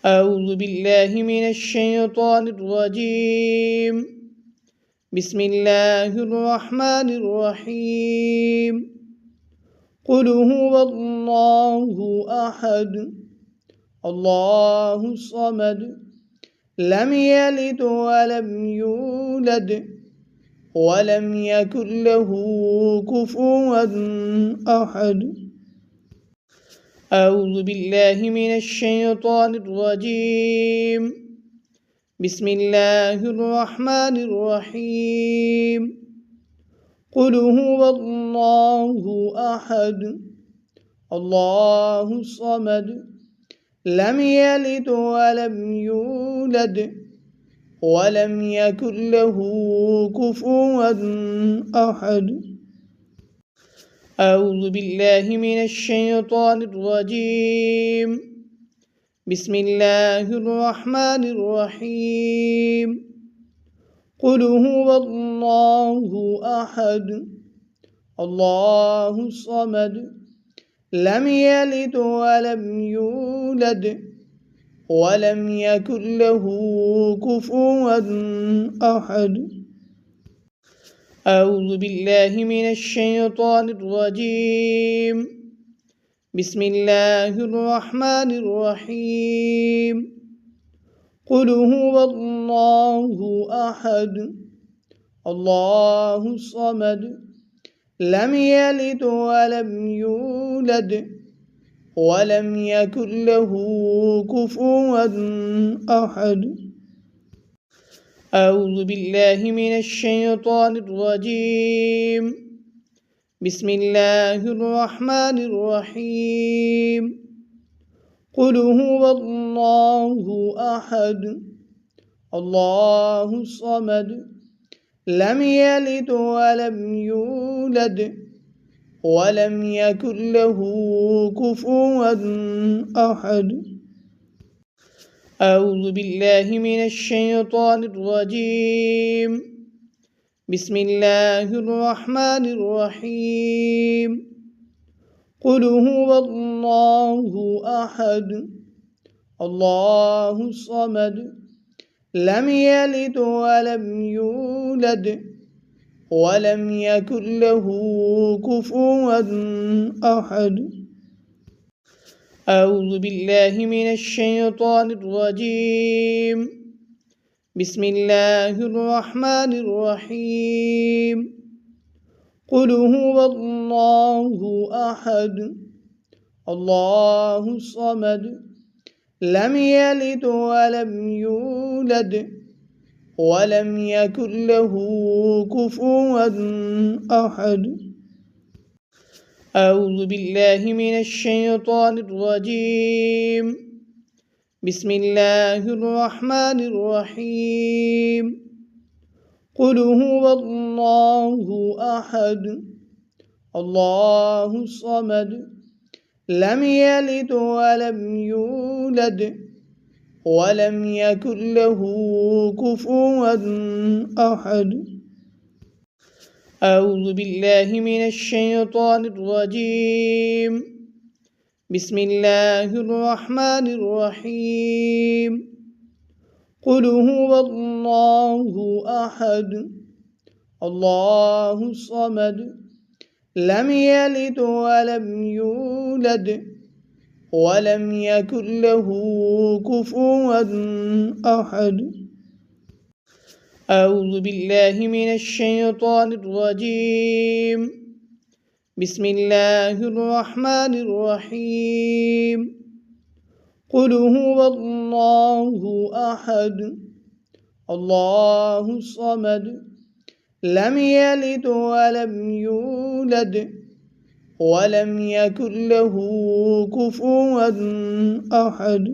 أعوذ بالله من الشيطان الرجيم. بسم الله الرحمن الرحيم. قل هو الله أحد الله الصمد لم يلد ولم يولد ولم يكن له كفوا أحد. أعوذ بالله من الشيطان الرجيم. بسم الله الرحمن الرحيم. قل هو الله أحد الله الصمد لم يلد ولم يولد ولم يكن له كفوا أحد. أعوذ بالله من الشيطان الرجيم. بسم الله الرحمن الرحيم. قل هو الله أحد الله الصمد لم يلد ولم يولد ولم يكن له كفوا أحد. أعوذ بالله من الشيطان الرجيم. بسم الله الرحمن الرحيم. قل هو الله أحد الله الصمد لم يلد ولم يولد ولم يكن له كفوا أحد. أعوذ بالله من الشيطان الرجيم. بسم الله الرحمن الرحيم. قل هو الله أحد الله الصمد لم يلد ولم يولد ولم يكن له كفوا أحد. أعوذ بالله من الشيطان الرجيم. بسم الله الرحمن الرحيم. قل هو الله أحد الله الصمد لم يلد ولم يولد ولم يكن له كفوا أحد. أعوذ بالله من الشيطان الرجيم. بسم الله الرحمن الرحيم. قل هو الله أحد الله الصمد لم يلد ولم يولد ولم يكن له كفوا أحد. أعوذ بالله من الشيطان الرجيم. بسم الله الرحمن الرحيم. قل هو الله أحد الله الصمد لم يلد ولم يولد ولم يكن له كفوا أحد. أعوذ بالله من الشيطان الرجيم. بسم الله الرحمن الرحيم. قل هو الله أحد الله الصمد لم يلد ولم يولد ولم يكن له كفوا أحد. أعوذ بالله من الشيطان الرجيم. بسم الله الرحمن الرحيم. قل هو الله أحد الله الصمد لم يلد ولم يولد ولم يكن له كفوا أحد.